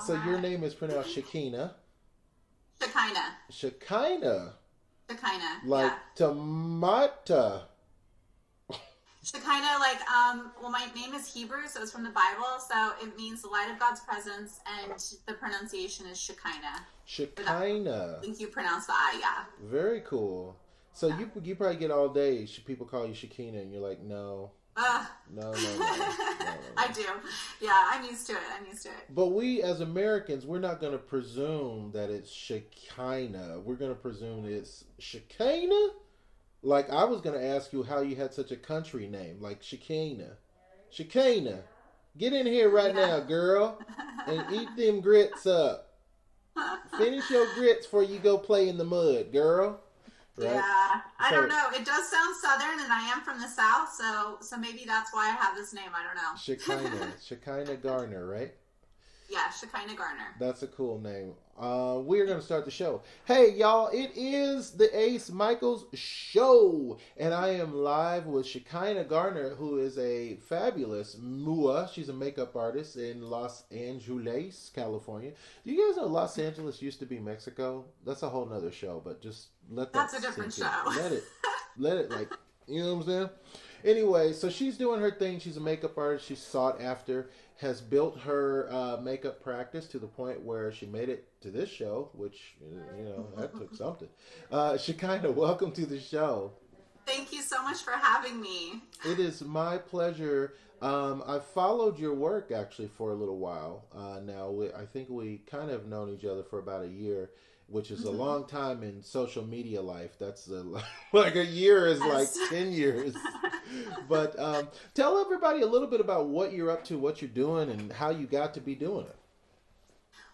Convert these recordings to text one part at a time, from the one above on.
So your name is pronounced Shekinah. Shekinah. Shekinah. Shekinah. Like Yeah. tomato. Shekinah, like, well, my name is Hebrew, so it's from the Bible, so it means the light of God's presence, and the pronunciation is Shekinah. Shekinah. I think you pronounce the I, yeah. Very cool. So Yeah. you probably get all day people call you Shekinah, and you're like, no, Uh, no. I do. Yeah, I'm used to it. But we, as Americans, we're not going to presume that it's Shekinah. We're going to presume it's Shekinah. Like, I was going to ask you how you had such a country name, like Shekinah. Shekinah, get in here right now, girl, and eat them grits up. Finish your grits before you go play in the mud, girl. Right? Yeah, I don't know. It does sound southern, and I am from the south, so maybe that's why I have this name. I don't know. Shekinah Garner, right? Yeah, Shekinah Garner. That's a cool name. We're going to start the show. Hey, y'all, it is the Ace Micheals Show, and I am live with Shekinah Garner, who is a fabulous MUA. She's a makeup artist in Los Angeles, California. Do you guys know Los Angeles used to be Mexico? That's a whole nother show, but just let that That's a different sink show. in. Let it, like, you know what I'm saying? Anyway, so she's doing her thing. She's a makeup artist. She's sought after. Has built her makeup practice to the point where she made it to this show, which, you know, that took something. Shekinah, welcome to the show. Thank you so much for having me. It is my pleasure. I've followed your work, actually, for a little while now. I think we kind of known each other for about a year, which is a long time in social media life. That's like a year is like 10 years. But tell everybody a little bit about what you're up to, what you're doing, and how you got to be doing it.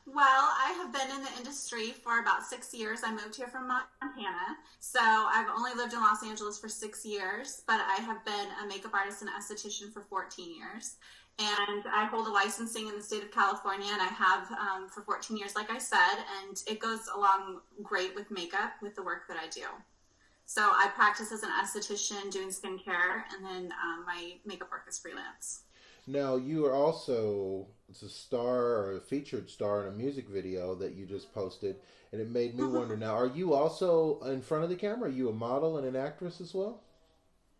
Well, I have been in the industry for about 6 years. I moved here from Montana, so I've only lived in Los Angeles for 6 years, but I have been a makeup artist and esthetician for 14 years. And I hold a licensing in the state of California, and I have for 14 years, like I said, and it goes along great with makeup, with the work that I do. So I practice as an esthetician doing skincare, and then my makeup work is freelance. Now, you are also a star or a featured star in a music video that you just posted, and it made me wonder now, are you also in front of the camera? Are you a model and an actress as well?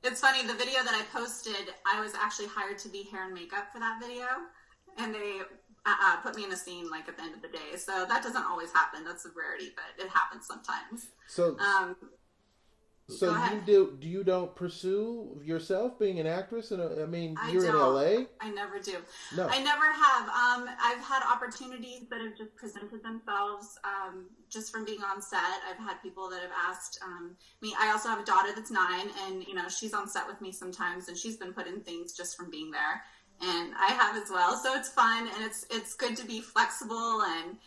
It's funny, the video that I posted, I was actually hired to be hair and makeup for that video, and they put me in a scene like at the end of the day. So that doesn't always happen. That's a rarity, but it happens sometimes. So you don't pursue yourself being an actress? And I mean, you're in LA? I never do. No. I never have. I've had opportunities that have just presented themselves just from being on set. I've had people that have asked me. I also have a daughter that's 9, and you know she's on set with me sometimes, and she's been put in things just from being there, and I have as well. So it's fun, and it's good to be flexible and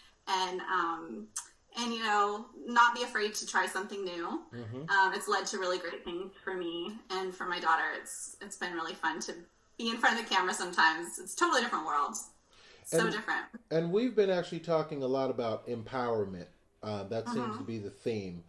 you know, not be afraid to try something new. Mm-hmm. It's led to really great things for me and for my daughter. It's been really fun to be in front of the camera sometimes. It's totally different worlds. So different. And we've been actually talking a lot about empowerment. That seems to be the theme,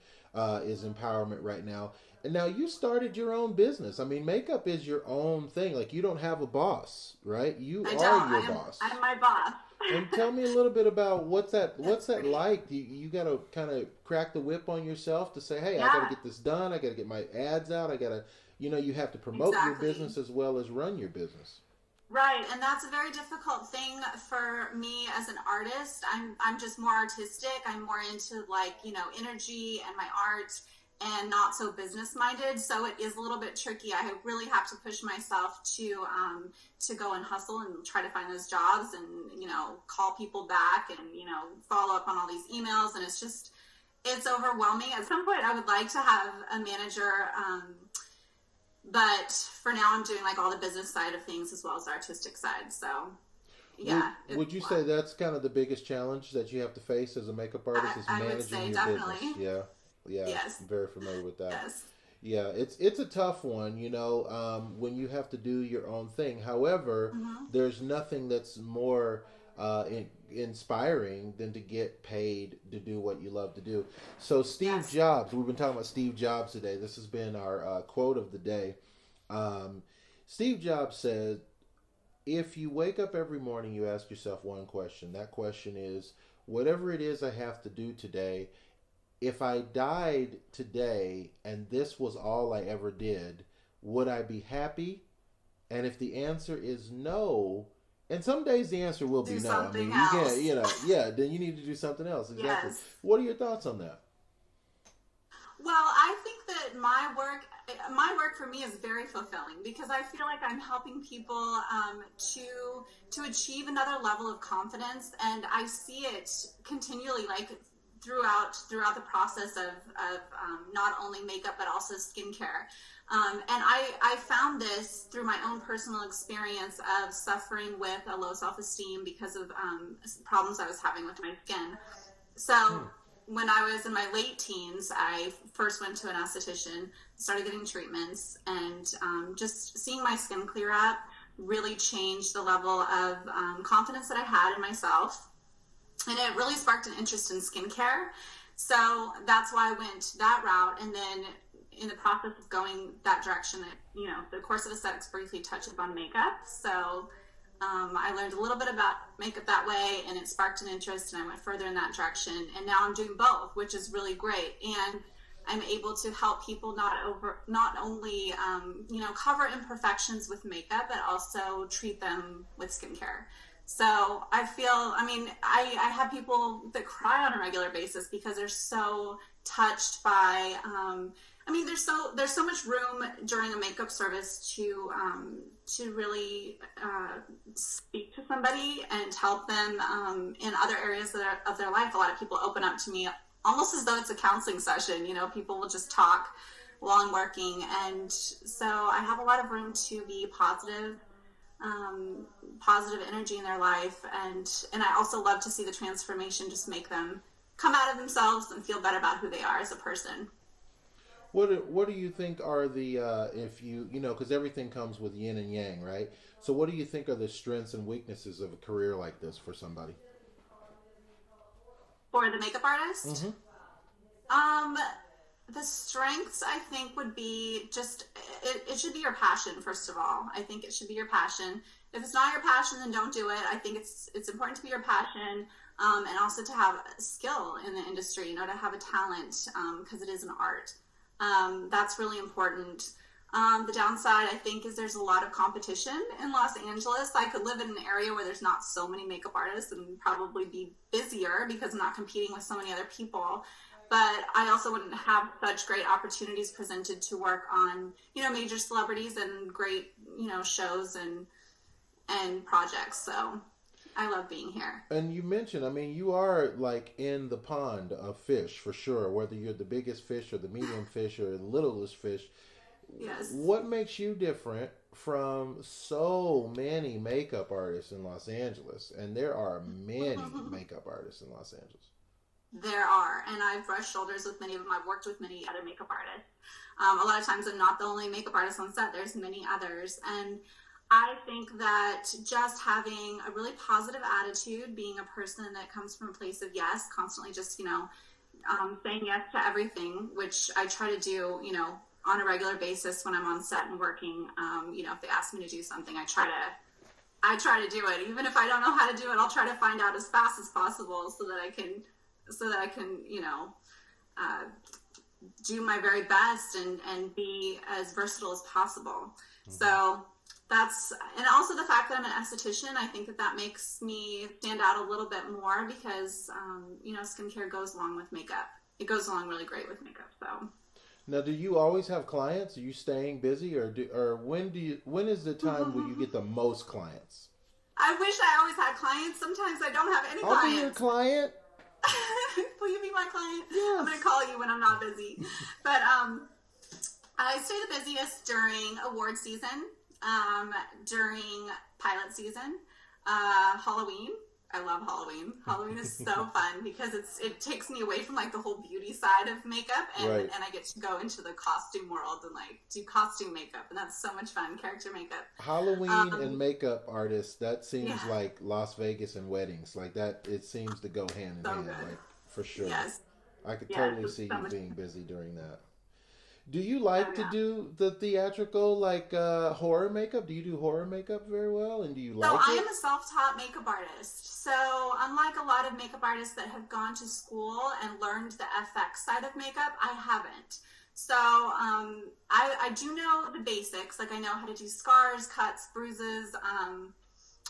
is empowerment right now. And now you started your own business. I mean, makeup is your own thing. Like, you don't have a boss, right? You are your boss. I'm my boss. And tell me a little bit about what's that like? You got to kind of crack the whip on yourself to say, hey, I got to get this done. I got to get my ads out. I got to, you have to promote your business as well as run your business. Right, and that's a very difficult thing for me as an artist. I'm just more artistic. I'm more into energy and my art, and not so business minded. So it is a little bit tricky. I really have to push myself to go and hustle and try to find those jobs and call people back and follow up on all these emails, and it's overwhelming. At some point, I would like to have a manager. But for now, I'm doing like all the business side of things as well as the artistic side. So yeah. Would you say that's kind of the biggest challenge that you have to face as a makeup artist is I would say managing your definitely. business? Yeah. Yeah. Yes. I'm very familiar with that. Yes. Yeah, it's a tough one, when you have to do your own thing. However, there's nothing that's more inspiring than to get paid to do what you love to do. So Steve Jobs, we've been talking about Steve Jobs today. This has been our quote of the day. Steve Jobs said, if you wake up every morning, you ask yourself one question. That question is, whatever it is I have to do today, if I died today and this was all I ever did, would I be happy? And if the answer is no, and some days the answer will be no. I mean, you can't, then you need to do something else. Exactly. Yes. What are your thoughts on that? Well, I think that my work for me is very fulfilling because I feel like I'm helping people to achieve another level of confidence, and I see it continually, like throughout the process of not only makeup but also skincare. And I found this through my own personal experience of suffering with a low self-esteem because of problems I was having with my skin. So when I was in my late teens, I first went to an esthetician, started getting treatments, and just seeing my skin clear up really changed the level of confidence that I had in myself. And it really sparked an interest in skincare. So that's why I went that route. And then in the process of going that direction, the course of aesthetics briefly touched upon makeup. So I learned a little bit about makeup that way, and it sparked an interest, and I went further in that direction. And now I'm doing both, which is really great. And I'm able to help people not only cover imperfections with makeup, but also treat them with skincare. So I feel, I have people that cry on a regular basis because they're so touched by, there's so much room during a makeup service to really speak to somebody and help them in other areas of their life. A lot of people open up to me almost as though it's a counseling session. People will just talk while I'm working. And so I have a lot of room to be positive energy in their life, and I also love to see the transformation just make them come out of themselves and feel better about who they are as a person. What do you think are the because everything comes with yin and yang, right? So what do you think are the strengths and weaknesses of a career like this for somebody? For the makeup artist? The strengths, I think, would be just, it should be your passion, first of all. I think it should be your passion. If it's not your passion, then don't do it. I think it's important to be your passion, and also to have skill in the industry, to have a talent, because it is an art. That's really important. The downside, I think, is there's a lot of competition in Los Angeles. I could live in an area where there's not so many makeup artists and probably be busier because I'm not competing with so many other people. But I also wouldn't have such great opportunities presented to work on, major celebrities and great, shows and projects. So I love being here. And you mentioned, you are like in the pond of fish for sure, whether you're the biggest fish or the medium fish or the littlest fish. Yes. What makes you different from so many makeup artists in Los Angeles? And there are many makeup artists in Los Angeles. There are, and I've brushed shoulders with many of them. I've worked with many other makeup artists. A lot of times I'm not the only makeup artist on set. There's many others. And I think that just having a really positive attitude, being a person that comes from a place of yes, constantly just, saying yes to everything, which I try to do, on a regular basis when I'm on set and working. If they ask me to do something, I try to do it. Even if I don't know how to do it, I'll try to find out as fast as possible so that I can do my very best and be as versatile as possible. So and also the fact that I'm an esthetician, I think that makes me stand out a little bit more because, skincare goes along with makeup. It goes along really great with makeup. So now, do you always have clients? Are you staying busy or when is the time where you get the most clients? I wish I always had clients. Sometimes I don't have any clients. I'll be your client. Will you be my client? Yes. I'm going to call you when I'm not busy. But I stay the busiest during award season, during pilot season, Halloween. I love Halloween. Halloween is so fun because it takes me away from like the whole beauty side of makeup, Right. and I get to go into the costume world and like do costume makeup, and that's so much fun. Character makeup. Halloween and Um, makeup artists, that yeah, seems like Las Vegas and weddings. Like that, it seems to go hand in so hand, good. like for sure. Yes, I could yes, totally it's see so you much. being busy during that. Do you Oh like to yeah. do the theatrical, like horror makeup? Do you do horror makeup very well? And do you So like I it? am a self-taught makeup artist. So unlike a lot of makeup artists that have gone to school and learned the FX side of makeup, I haven't. So I do know the basics. Like I know how to do scars, cuts, bruises.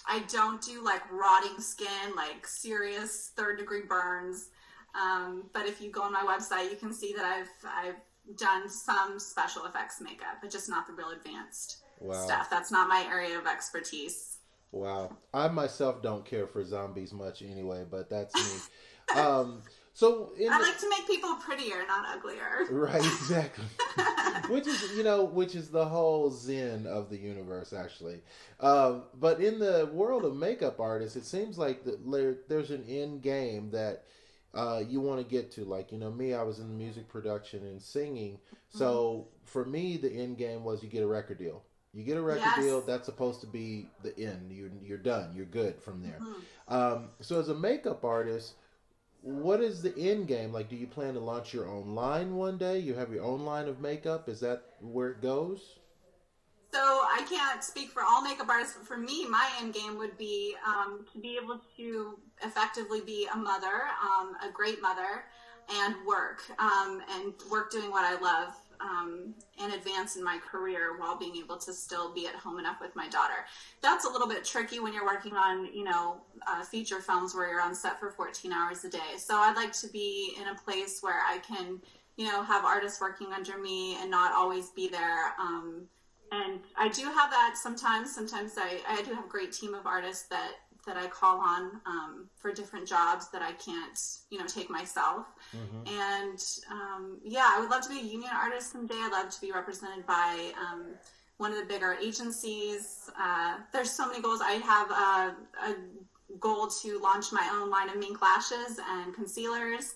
I don't do like rotting skin, like serious third degree burns. But if you go on my website, you can see that I've done some special effects makeup, but just not the real advanced Wow. stuff. That's not my area of expertise. Wow. I myself don't care for zombies much anyway, but that's me. Um, so in I the like to make people prettier, not uglier. right, exactly. Which is, which is the whole zen of the universe, actually. But in the world of makeup artists, it seems like there's an end game that you want to get to. Like, me, I was in music production and singing. Mhm. So for me, the end game was you get a record deal. You get a record deal, Yes. that's supposed to be the end. You're done. You're good from there. Mhm. So as a makeup artist, what is the end game? Like, do you plan to launch your own line one day? You have your own line of makeup? Is that where it goes? So I can't speak for all makeup artists, but for me, my end game would be to be able to effectively be a mother, a great mother, and work doing what I love, and advance in my career while being able to still be at home enough with my daughter. That's a little bit tricky when you're working on, feature films where you're on set for 14 hours a day. So I'd like to be in a place where I can, have artists working under me and not always be there. And I do have that sometimes. Sometimes I do have a great team of artists that I call on for different jobs that I can't, take myself. Mm-hmm. And yeah, I would love to be a union artist someday. I'd love to be represented by one of the bigger agencies. There's so many goals. I have a goal to launch my own line of mink lashes and concealers.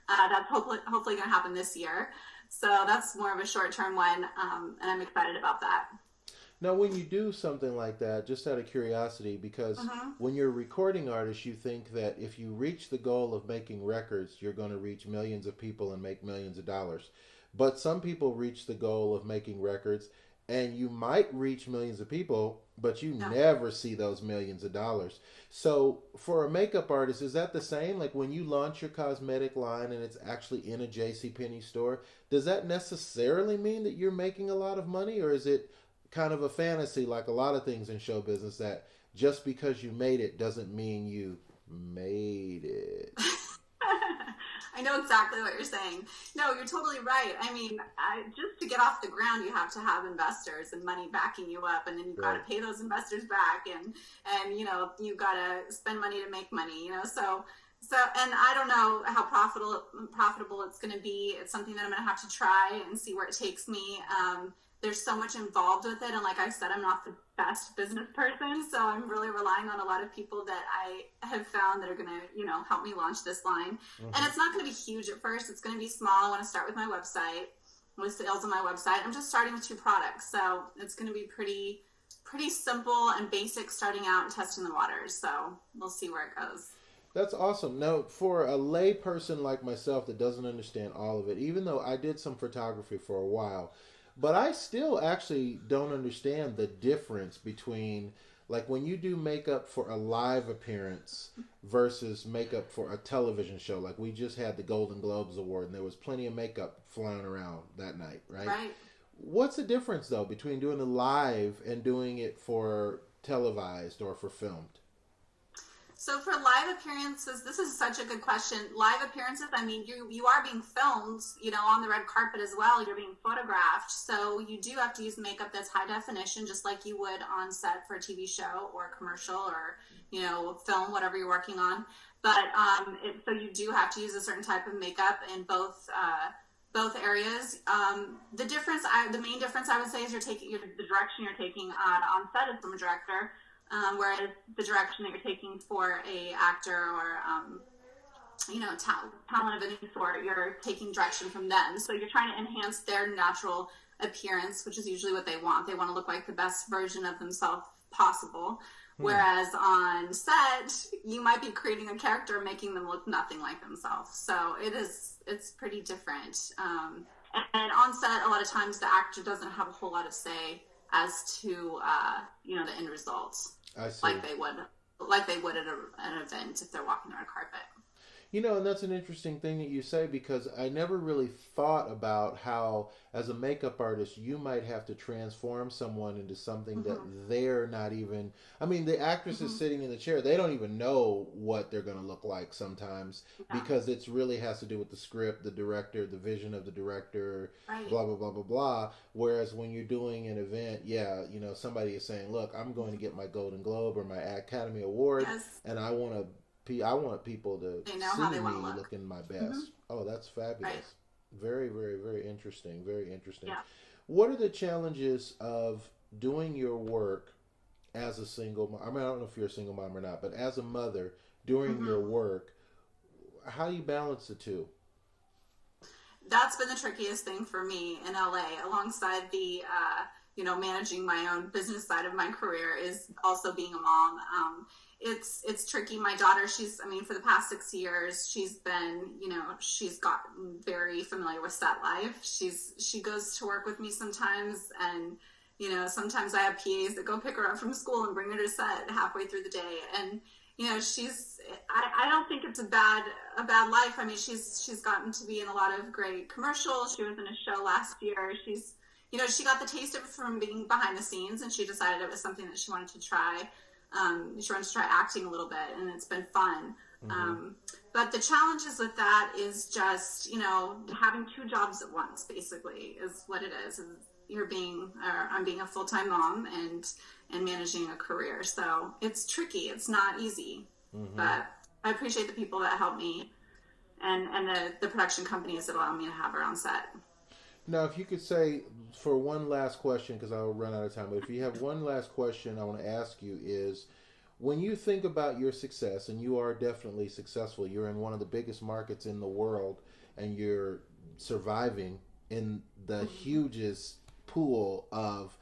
That's hopefully going to happen this year. So that's more of a short term one, and I'm excited about that. Now, when you do something like that, just out of curiosity, because Mm-hmm. when you're a recording artist, you think that if you reach the goal of making records, you're going to reach millions of people and make millions of dollars. But some people reach the goal of making records, and you might reach millions of people, but you Yeah. never see those millions of dollars. So, for a makeup artist, is that the same? Like when you launch your cosmetic line and it's actually in a JCPenney store, does that necessarily mean that you're making a lot of money, or is it kind of a fantasy like a lot of things in show business that just because you made it doesn't mean you made it? I know exactly what you're saying. No, you're totally right. I mean, just to get off the ground, you have to have investors and money backing you up, and then you've got to Right. pay those investors back, and you've got to spend money to make money. So and I don't know how profitable it's going to be. It's something that I'm going to have to try and see where it takes me. There's so much involved with it, and like I said, I'm not the best business person, so I'm really relying on a lot of people that I have found that are going to help me launch this line. And Hmm. it's not going to be huge at first. It's going to be small. I want to start with my website, with sales on my website. I'm just starting with 2 products, so it's going to be pretty simple and basic starting out and testing the waters. So we'll see where it goes. That's awesome. Now, for a lay person like myself that doesn't understand all of it, even though I did some photography for a while, but I still actually don't understand the difference between like when you do makeup for a live appearance versus makeup for a television show. Like we just had the Golden Globes award and there was plenty of makeup flying around that night, right? Right. What's the difference though between doing it live and doing it for televised or for filmed? So for live appearances, this is such a good question. Live appearances, I mean, you are being filmed, on the red carpet as well. You're being photographed, so you do have to use makeup that's high definition, just like you would on set for a TV show or a commercial or film, whatever you're working on. But so you do have to use a certain type of makeup in both areas. The main difference I would say is the direction you're taking on set as a director, whereas the direction that you're taking for a actor or talent of any sort, you're taking direction from them. So you're trying to enhance their natural appearance, which is usually what they want. They want to look like the best version of themselves possible. Whereas on set, you might be creating a character, making them look nothing like themselves. So it's pretty different. And on set, a lot of times the actor doesn't have a whole lot of say as to the end results. I see. Like they would at an event if they're walking on a carpet. And that's an interesting thing that you say, because I never really thought about how, as a makeup artist, you might have to transform someone into something that they're not even... I mean, the actress is sitting in the chair. They don't even know what they're going to look like sometimes, because it really has to do with the script, the director, the vision of the director, blah, blah, blah, blah, blah. Whereas when you're doing an event, somebody is saying, look, I'm going to get my Golden Globe or my Academy Award, and I want people to see me looking my best. Oh, that's fabulous. Right. Very, very, very interesting. Very interesting. Yeah. What are the challenges of doing your work as a single mom? I mean, I don't know if you're a single mom or not, but as a mother, doing your work, how do you balance the two? That's been the trickiest thing for me in LA, alongside the, managing my own business side of my career, is also being a mom. It's tricky. My daughter, for the past 6 years, she's been, she's gotten very familiar with set life. She goes to work with me sometimes, and, sometimes I have PAs that go pick her up from school and bring her to set halfway through the day. And, I don't think it's a bad life. I mean, she's gotten to be in a lot of great commercials. She was in a show last year. She got the taste of it from being behind the scenes, and she decided it was something that she wanted to try. She wanted to try acting a little bit, and it's been fun. But the challenges with that is just, having two jobs at once, basically, is what it is. I'm being a full-time mom and managing a career. So it's tricky. It's not easy. But I appreciate the people that help me and the production companies that allow me to have her on set. Now, if you could say, for one last question, because I'll run out of time, but if you have one last question I want to ask you is, when you think about your success, and you are definitely successful, you're in one of the biggest markets in the world, and you're surviving in the hugest pool of,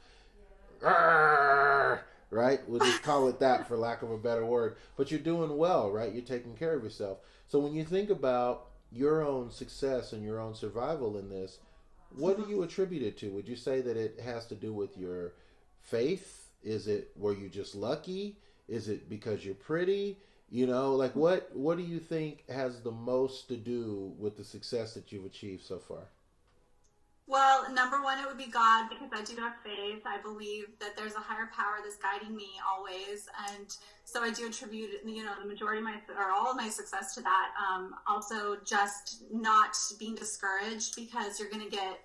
right? We'll just call it that for lack of a better word. But you're doing well, right? You're taking care of yourself. So when you think about your own success and your own survival in this, what do you attribute it to? Would you say that it has to do with your faith? Is it, were you just lucky? Is it because you're pretty? What do you think has the most to do with the success that you've achieved so far? Well, number one, it would be God, because I do have faith. I believe that there's a higher power that's guiding me always. And so I do attribute, the majority of all of my success to that. Also, just not being discouraged, because you're going to get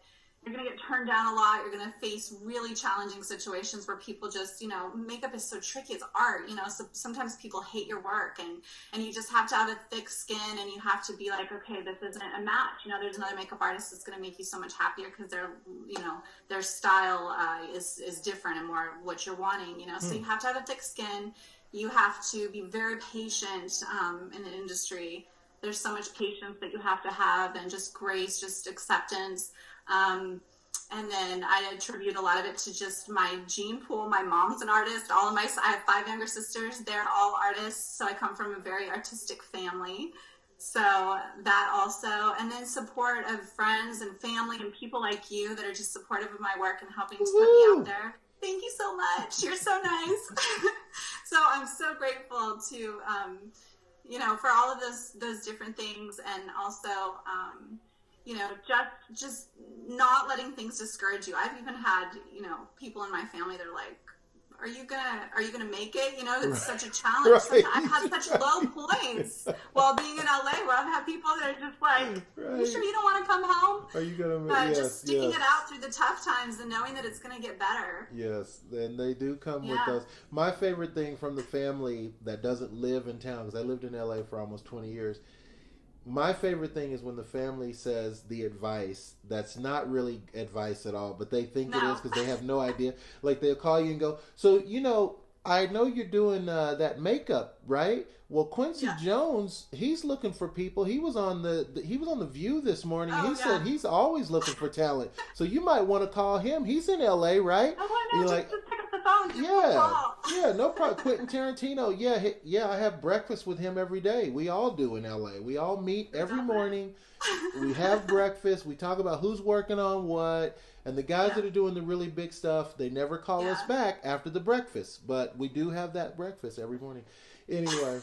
turned down a lot. You're going to face really challenging situations where people just, makeup is so tricky. It's art, so sometimes people hate your work, and you just have to have a thick skin, and you have to be like, okay, this isn't a match. There's another makeup artist that's going to make you so much happier, because their style is different and more what you're wanting, So you have to have a thick skin. You have to be very patient in the industry. There's so much patience that you have to have, and just grace, just acceptance. And then I attribute a lot of it to just my gene pool. My mom's an artist. I have 5 younger sisters. They're all artists. So I come from a very artistic family. So that also, and then support of friends and family and people like you that are just supportive of my work and helping to put me out there. Thank you so much. You're so nice. So I'm so grateful to, for all of those different things, and also, just not letting things discourage you. I've even had, people in my family that are like, are you gonna make it? It's such a challenge. Right. I've had such low points while being in LA, where I've had people that are just like, are you sure you don't want to come home? Are you gonna? But just sticking it out through the tough times and knowing that it's gonna get better. Yes, and they do come with those. My favorite thing from the family that doesn't live in town, because I lived in LA for almost 20 years, My favorite thing is when the family says the advice that's not really advice at all, but they think it No. is because they have no idea. Like they'll call you and go, "So I know you're doing that makeup, right? Well, Quincy Yeah. Jones, he's looking for people. He was on the View this morning. Oh, He said he's always looking for talent. So you might want to call him. He's in L.A., right?" Oh, I And know. you're Just, like, just pick up the phone. Just yeah, call. yeah, no problem. Quentin Tarantino, yeah, I have breakfast with him every day. We all do in LA. We all meet every morning. We have breakfast. We talk about who's working on what. And the guys that are doing the really big stuff, they never call us back after the breakfast. But we do have that breakfast every morning. Anyway,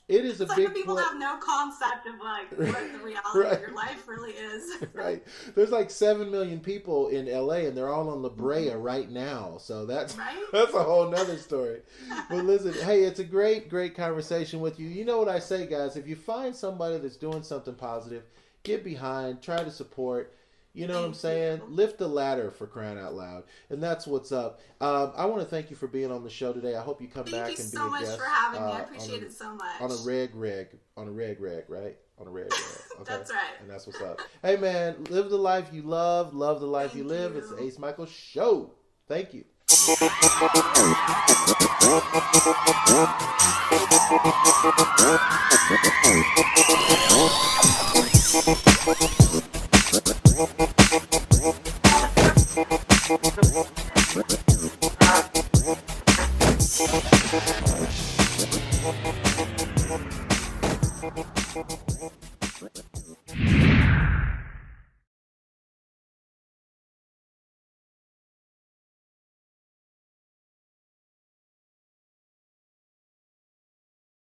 it is a Some big people have no concept of like what the reality of your life really is. Right. There's like 7 million people in LA and they're all on La Brea right now. So that's that's a whole nother story. But listen, hey, it's a great conversation with you. You know what I say, guys, if you find somebody that's doing something positive, get behind, try to support. You know what I'm saying? Lift the ladder, for crying out loud. And that's what's up. I want to thank you for being on the show today. I hope you come back and be a guest. Thank you so much for having me. I appreciate it so much. On a reg, right? On a reg. Okay. That's right. And that's what's up. Hey, man, live the life you love the life you live. It's the Ace Michael Show. Thank you.